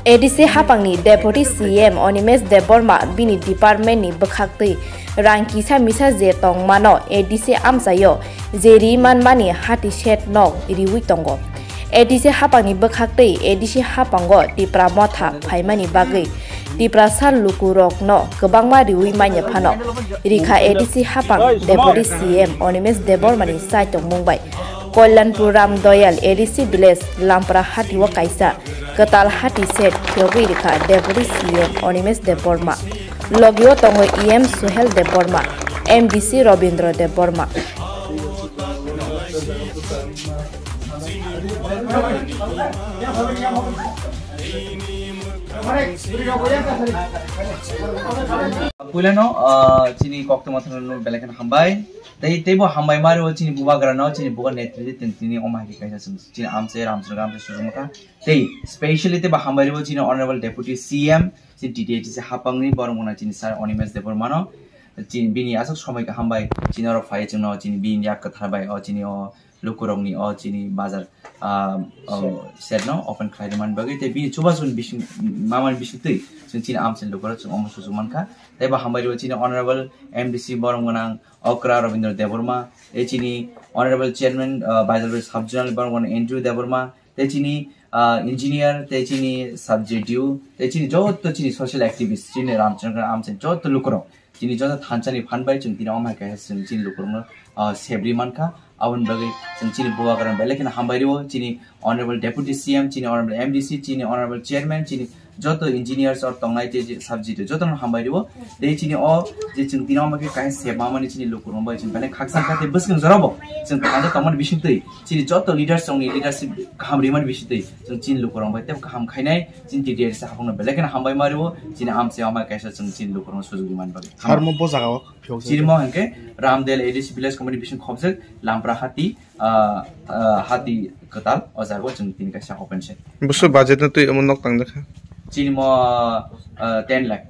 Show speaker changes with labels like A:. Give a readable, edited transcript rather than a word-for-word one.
A: ADC haphangni Deputy CM Onimes Deborma bini department ni bekhakti rangki samisa je tongmano ADC amsayo jeri manmani hati shet nok riwi tongo ADC haphangni bekhakti ADC haphango tipra motha phaimani bagai tipra sal lukurok no gobangma riwi manya phano rikha ADC haphang Deputy CM Onimes Debormani site mumbai Kolanpur Ramdoyal ADC Village Lampra Hati wa kaisa kwtal Hati set yogi rikha Deputy CM Onimes Deborma logio tongo EM Suhel Deborma MDC Robindro Deborma
B: Pulano chini kokto matano belakan hambai tebo hambai mari chini buba garano chini buka netri tini omah ki kaisa chini amse ramse sujumaka tei specially tebo hambai ro chini honorable deputy CM chini DDT se haphangni boromona chini sir Onimes Debormano chini bini asok somai ka hambai chini ro phai chino chini bini yak ka tharbai o chini o lukurokni o chini bazar serno open khaiman bagai te bini chuba sun bising maman bising tei chini amse lukurok chung omo sujumanka teba hambai ro chini honorable MDC boromona Okra Robindro Deborma, Echini, Honorable Chairman, Bazar Sub General Bormon Andrew Deborma, Techini, Engineer, Techini, Subject you, Techini, Jot, Chini, Social Activist, Chini Ramchandra Arms and Jot Lukuro, Chini Jota Hanchani Panbai, Chinoma, Chin Lukurno, Sabri Manka, Avan Bagay, Chini Buagar and Belakan Hambario, Chini, Honorable Deputy CM, Chini, Honorable MDC, Chini, Honorable Chairman, Chini. Joto engineers or tongai te subject joto no hambai ro de chini o je chung tinama ke kai se mama ni chini lukur mbai chin bale khaksan ka te buskin zarabo chung anda tamar bising tei chini joto leaders song ni leadership kham riman bising tei chung chin lukur mbai te kham khainai chin TDR sa hapong bale kan hambai mario chini am se ama kaisa chung chin lukur no sujugi man bagi
C: harmo bo jaga
B: chini mo hanke Ramdel ADC Village Community Vision khobjek Lampra Hati Hati kwtal o jago chung tin kaisa open set
C: busu budget na tu amon nok tang dekha
B: Chini mo 10 lakh.